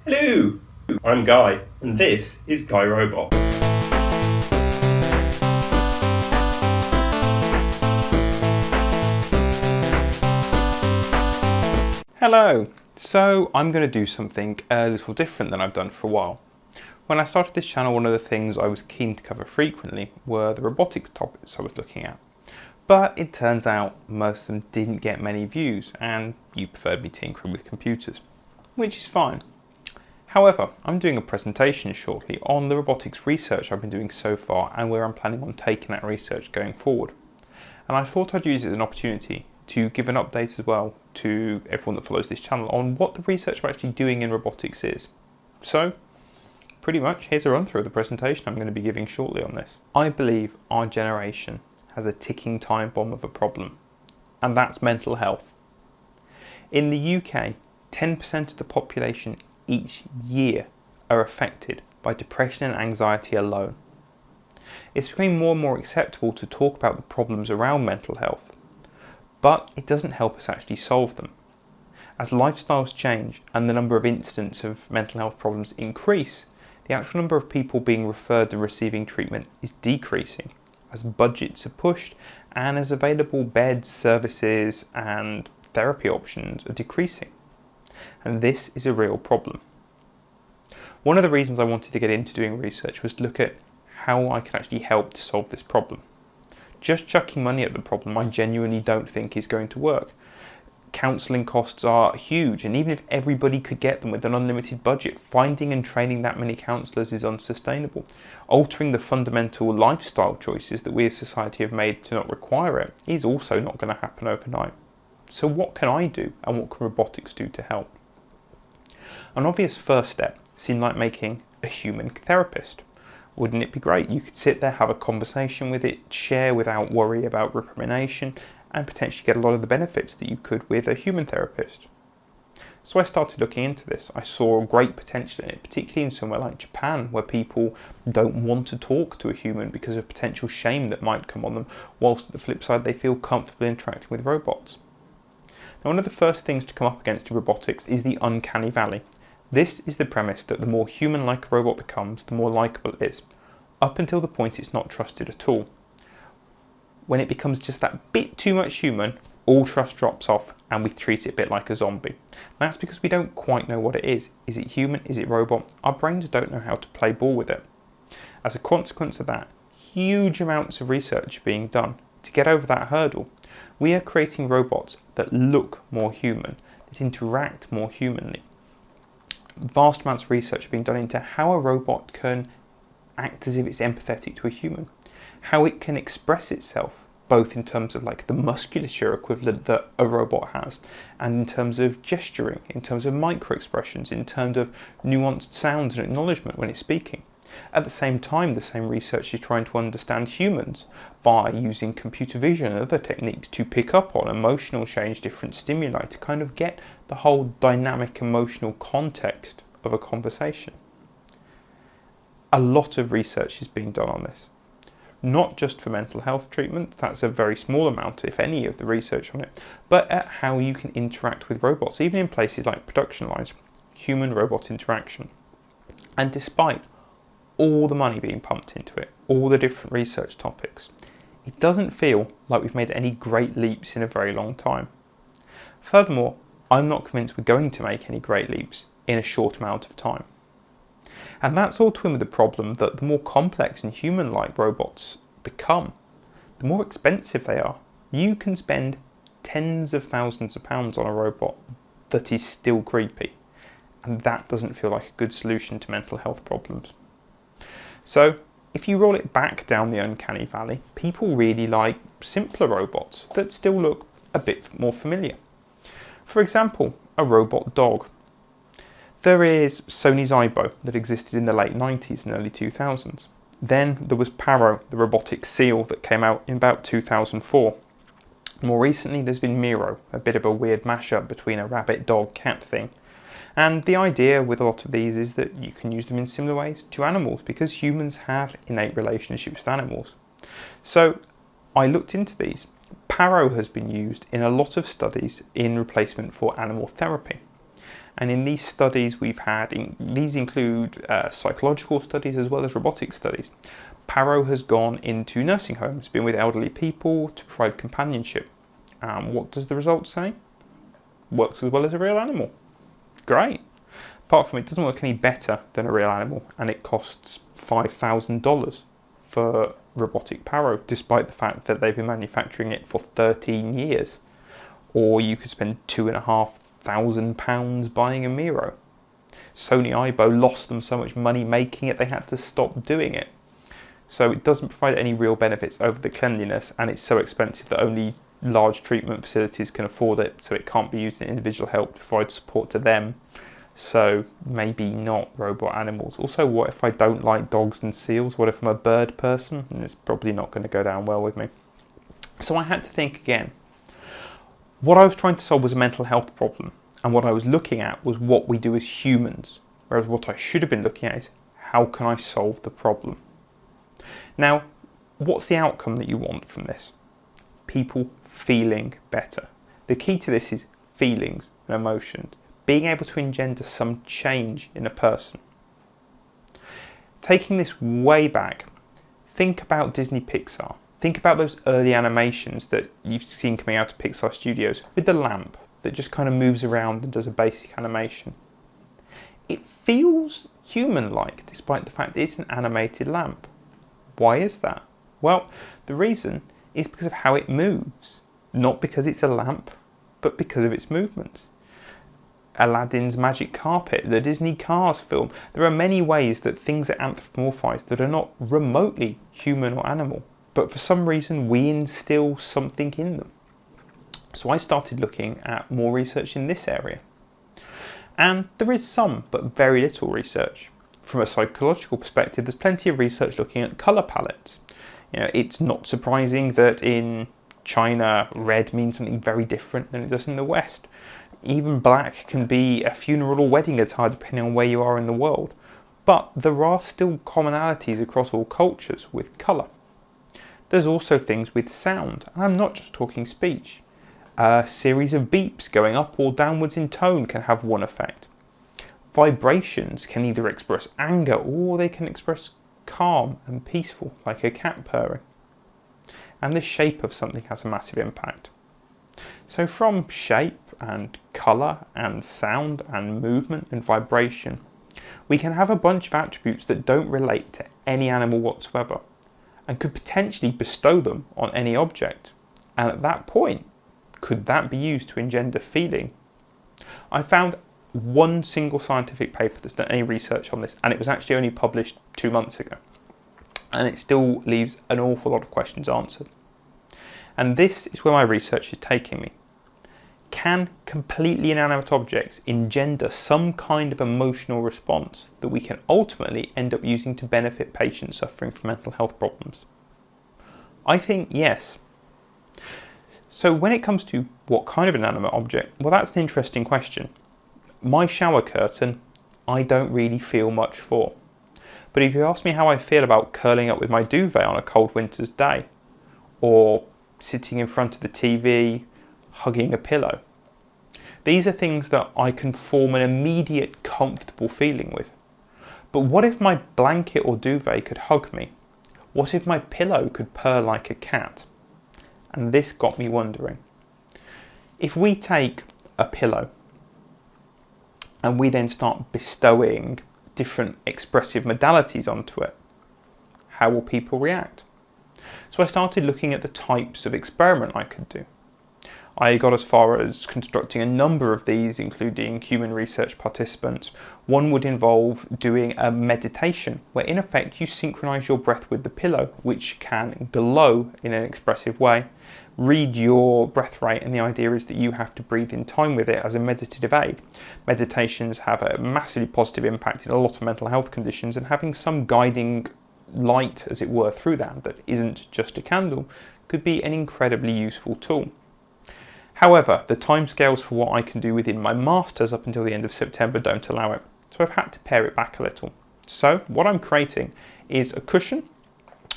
Hello, I'm Guy, and this is Guy Robot. Hello! So I'm going to do something a little different than I've done for a while. When I started this channel, one of the things I was keen to cover frequently were the robotics topics I was looking at. But it turns out most of them didn't get many views, and you preferred me tinkering with computers, which is fine. However, I'm doing a presentation shortly on the robotics research I've been doing so far and where I'm planning on taking that research going forward. And I thought I'd use it as an opportunity to give an update as well to everyone that follows this channel on what the research we're actually doing in robotics is. So, pretty much, here's a run through of the presentation I'm going to be giving shortly on this. I believe our generation has a ticking time bomb of a problem, and that's mental health. In the UK, 10% of the population each year are affected by depression and anxiety alone. It's becoming more and more acceptable to talk about the problems around mental health, but it doesn't help us actually solve them. As lifestyles change and the number of incidents of mental health problems increase, the actual number of people being referred and receiving treatment is decreasing as budgets are pushed and as available beds, services and therapy options are decreasing. And this is a real problem. One of the reasons I wanted to get into doing research was to look at how I could actually help to solve this problem. Just chucking money at the problem I genuinely don't think is going to work. Counselling costs are huge, and even if everybody could get them with an unlimited budget, finding and training that many counsellors is unsustainable. Altering the fundamental lifestyle choices that we as society have made to not require it is also not going to happen overnight. So what can I do, and what can robotics do to help? An obvious first step seemed like making a human therapist. Wouldn't it be great? You could sit there, have a conversation with it, share without worry about recrimination, and potentially get a lot of the benefits that you could with a human therapist. So I started looking into this. I saw great potential in it, particularly in somewhere like Japan, where people don't want to talk to a human because of potential shame that might come on them, whilst at the flip side they feel comfortable interacting with robots. Now, one of the first things to come up against in robotics is the uncanny valley. This is the premise that the more human-like a robot becomes, the more likeable it is, up until the point it's not trusted at all. When it becomes just that bit too much human, all trust drops off and we treat it a bit like a zombie. That's because we don't quite know what it is. Is it human? Is it robot? Our brains don't know how to play ball with it. As a consequence of that, huge amounts of research are being done to get over that hurdle. We are creating robots that look more human, that interact more humanly. Vast amounts of research being done into how a robot can act as if it's empathetic to a human, how it can express itself, both in terms of like the musculature equivalent that a robot has, and in terms of gesturing, in terms of micro expressions, in terms of nuanced sounds and acknowledgement when it's speaking. At the same time, the same research is trying to understand humans by using computer vision and other techniques to pick up on emotional change, different stimuli, to kind of get the whole dynamic emotional context of a conversation. A lot of research is being done on this. Not just for mental health treatment, that's a very small amount, if any, of the research on it, but at how you can interact with robots, even in places like production lines, human-robot interaction. And despite all the money being pumped into it, all the different research topics, it doesn't feel like we've made any great leaps in a very long time. Furthermore, I'm not convinced we're going to make any great leaps in a short amount of time. And that's all twin with the problem that the more complex and human-like robots become, the more expensive they are. You can spend tens of thousands of pounds on a robot that is still creepy, and that doesn't feel like a good solution to mental health problems. So, if you roll it back down the uncanny valley, people really like simpler robots that still look a bit more familiar. For example, a robot dog. There is Sony's Aibo that existed in the late 90s and early 2000s. Then there was Paro, the robotic seal that came out in about 2004. More recently there's been Miro, a bit of a weird mashup between a rabbit, dog, cat thing. And the idea with a lot of these is that you can use them in similar ways to animals because humans have innate relationships with animals. So I looked into these. Paro has been used in a lot of studies in replacement for animal therapy. And in these studies these include psychological studies as well as robotic studies. Paro has gone into nursing homes, been with elderly people to provide companionship. What does the result say? Works as well as a real animal. Great. Apart from it doesn't work any better than a real animal, and it costs $5,000 for robotic Paro, despite the fact that they've been manufacturing it for 13 years. Or you could spend £2,500 buying a Miro. Sony Aibo lost them so much money making it, they had to stop doing it. So it doesn't provide any real benefits over the cleanliness, and it's so expensive that only large treatment facilities can afford it, so it can't be used in individual help to provide support to them. So maybe not robot animals. Also, what if I don't like dogs and seals? What if I'm a bird person? And it's probably not going to go down well with me. So I had to think again. What I was trying to solve was a mental health problem, and what I was looking at was what we do as humans, whereas what I should have been looking at is how can I solve the problem? Now, what's the outcome that you want from this? People feeling better. The key to this is feelings and emotions, being able to engender some change in a person. Taking this way back, think about Disney Pixar. Think about those early animations that you've seen coming out of Pixar Studios with the lamp that just kind of moves around and does a basic animation. It feels human-like despite the fact it's an animated lamp. Why is that? Well, the reason is because of how it moves. Not because it's a lamp, but because of its movements. Aladdin's magic carpet, the Disney Cars film. There are many ways that things are anthropomorphized that are not remotely human or animal, but for some reason we instill something in them. So I started looking at more research in this area. And there is some, but very little research. From a psychological perspective, there's plenty of research looking at colour palettes. It's not surprising that in China, red means something very different than it does in the West. Even black can be a funeral or wedding attire depending on where you are in the world. But there are still commonalities across all cultures with colour. There's also things with sound, and I'm not just talking speech. A series of beeps going up or downwards in tone can have one effect. Vibrations can either express anger or they can express calm and peaceful, like a cat purring. And the shape of something has a massive impact. So from shape and colour and sound and movement and vibration, we can have a bunch of attributes that don't relate to any animal whatsoever and could potentially bestow them on any object. And at that point, could that be used to engender feeling? I found one single scientific paper that's done any research on this, and it was actually only published 2 months ago. And it still leaves an awful lot of questions answered. And this is where my research is taking me. Can completely inanimate objects engender some kind of emotional response that we can ultimately end up using to benefit patients suffering from mental health problems? I think yes. So when it comes to what kind of inanimate object, well, that's an interesting question. My shower curtain, I don't really feel much for. But if you ask me how I feel about curling up with my duvet on a cold winter's day, or sitting in front of the TV, hugging a pillow, these are things that I can form an immediate comfortable feeling with. But what if my blanket or duvet could hug me? What if my pillow could purr like a cat? And this got me wondering. If we take a pillow and we then start bestowing different expressive modalities onto it, how will people react? So I started looking at the types of experiment I could do. I got as far as constructing a number of these, including human research participants. One would involve doing a meditation, where in effect you synchronize your breath with the pillow, which can glow in an expressive way, read your breath rate, and the idea is that you have to breathe in time with it as a meditative aid. Meditations have a massively positive impact in a lot of mental health conditions, and having some guiding light, as it were, through that isn't just a candle, could be an incredibly useful tool. However, the timescales for what I can do within my masters up until the end of September don't allow it, so I've had to pare it back a little. So what I'm creating is a cushion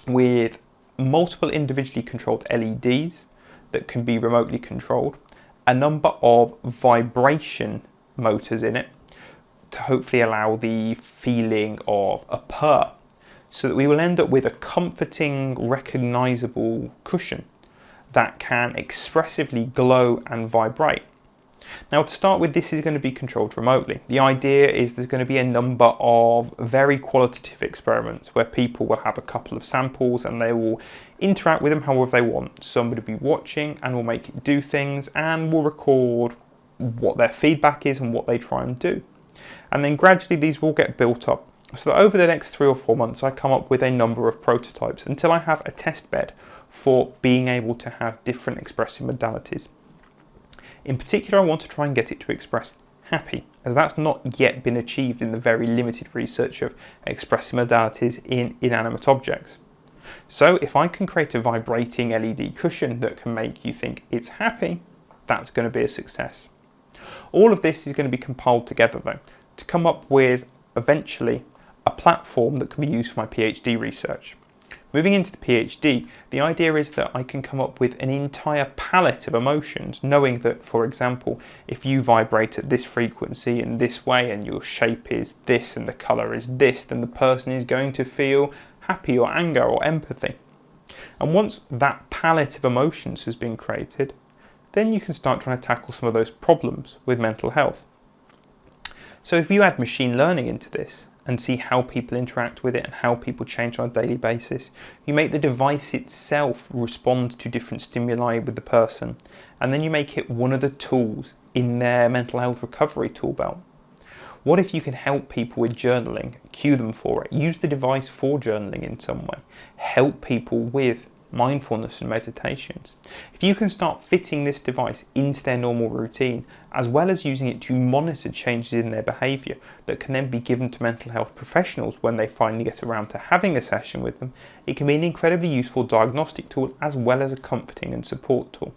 with multiple individually controlled LEDs that can be remotely controlled, a number of vibration motors in it, to hopefully allow the feeling of a purr, so that we will end up with a comforting, recognisable cushion that can expressively glow and vibrate. Now, to start with, this is going to be controlled remotely. The idea is there's going to be a number of very qualitative experiments where people will have a couple of samples and they will interact with them however they want. Somebody will be watching and will make it do things and will record what their feedback is and what they try and do. And then gradually these will get built up, so that over the next 3 or 4 months I come up with a number of prototypes until I have a test bed for being able to have different expressive modalities. In particular, I want to try and get it to express happy, as that's not yet been achieved in the very limited research of expressive modalities in inanimate objects. So if I can create a vibrating LED cushion that can make you think it's happy, that's going to be a success. All of this is going to be compiled together though, to come up with eventually a platform that can be used for my PhD research. Moving into the PhD, the idea is that I can come up with an entire palette of emotions, knowing that, for example, if you vibrate at this frequency in this way and your shape is this and the colour is this, then the person is going to feel happy or anger or empathy. And once that palette of emotions has been created, then you can start trying to tackle some of those problems with mental health. So if you add machine learning into this, and see how people interact with it and how people change on a daily basis. You make the device itself respond to different stimuli with the person, and then you make it one of the tools in their mental health recovery tool belt. What if you can help people with journaling, cue them for it, use the device for journaling in some way, help people with mindfulness and meditations? If you can start fitting this device into their normal routine, as well as using it to monitor changes in their behaviour that can then be given to mental health professionals when they finally get around to having a session with them, it can be an incredibly useful diagnostic tool as well as a comforting and support tool.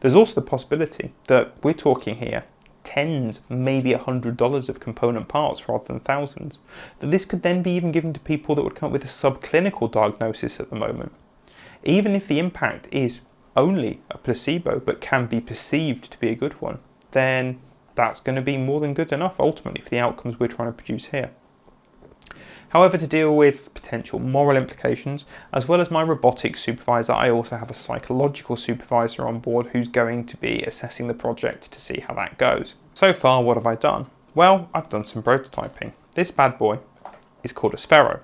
There's also the possibility that we're talking here tens, maybe $100 of component parts rather than thousands, that this could then be even given to people that would come up with a subclinical diagnosis at the moment. Even if the impact is only a placebo but can be perceived to be a good one, then that's going to be more than good enough ultimately for the outcomes we're trying to produce here. However, to deal with potential moral implications, as well as my robotics supervisor, I also have a psychological supervisor on board who's going to be assessing the project to see how that goes. So far, what have I done? Well, I've done some prototyping. This bad boy is called a Sphero.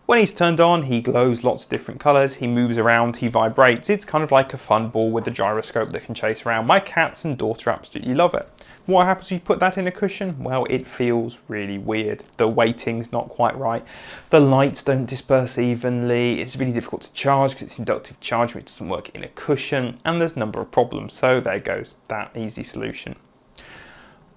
When he's turned on, he glows lots of different colours, he moves around, he vibrates. It's kind of like a fun ball with a gyroscope that can chase around. My cats and daughter absolutely love it. What happens if you put that in a cushion? Well, it feels really weird. The weighting's not quite right. The lights don't disperse evenly. It's really difficult to charge because it's inductive charge, which doesn't work in a cushion. And there's a number of problems. So there goes that easy solution.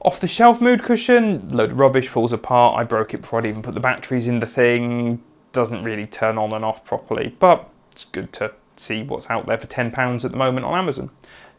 Off the shelf mood cushion, load of rubbish, falls apart. I broke it before I'd even put the batteries in the thing. Doesn't really turn on and off properly, but it's good to see what's out there for £10 at the moment on Amazon.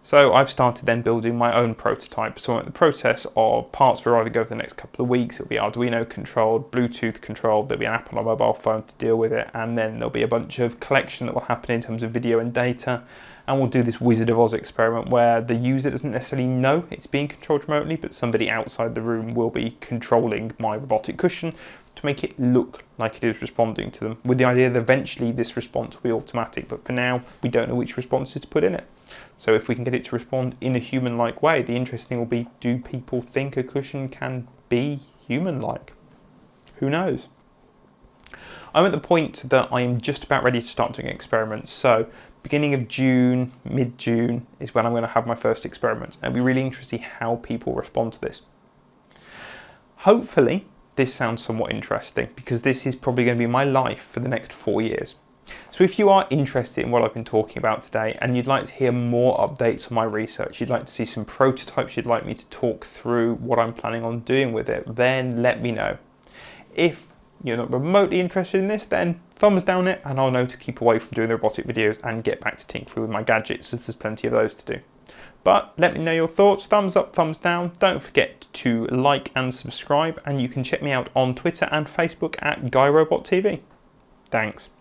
So I've started then building my own prototype. So I'm at the process of parts for arriving over the next couple of weeks. It'll be Arduino controlled, Bluetooth controlled, there'll be an app on a mobile phone to deal with it, and then there'll be a bunch of collection that will happen in terms of video and data. And we'll do this Wizard of Oz experiment where the user doesn't necessarily know it's being controlled remotely, but somebody outside the room will be controlling my robotic cushion to make it look like it is responding to them, with the idea that eventually this response will be automatic, but for now we don't know which responses to put in it. So if we can get it to respond in a human-like way, the interesting thing will be, do people think a cushion can be human-like? Who knows? I'm at the point that I'm just about ready to start doing experiments, so beginning of June, mid-June is when I'm going to have my first experiments, and it'll be really interesting to see how people respond to this. Hopefully this sounds somewhat interesting, because this is probably going to be my life for the next 4 years. So if you are interested in what I've been talking about today and you'd like to hear more updates on my research, you'd like to see some prototypes, you'd like me to talk through what I'm planning on doing with it, then let me know. If you're not remotely interested in this, then thumbs down it and I'll know to keep away from doing the robotic videos and get back to tinkering with my gadgets, as there's plenty of those to do. But let me know your thoughts, thumbs up, thumbs down. Don't forget to like and subscribe, and you can check me out on Twitter and Facebook at GuyRobotTV. Thanks.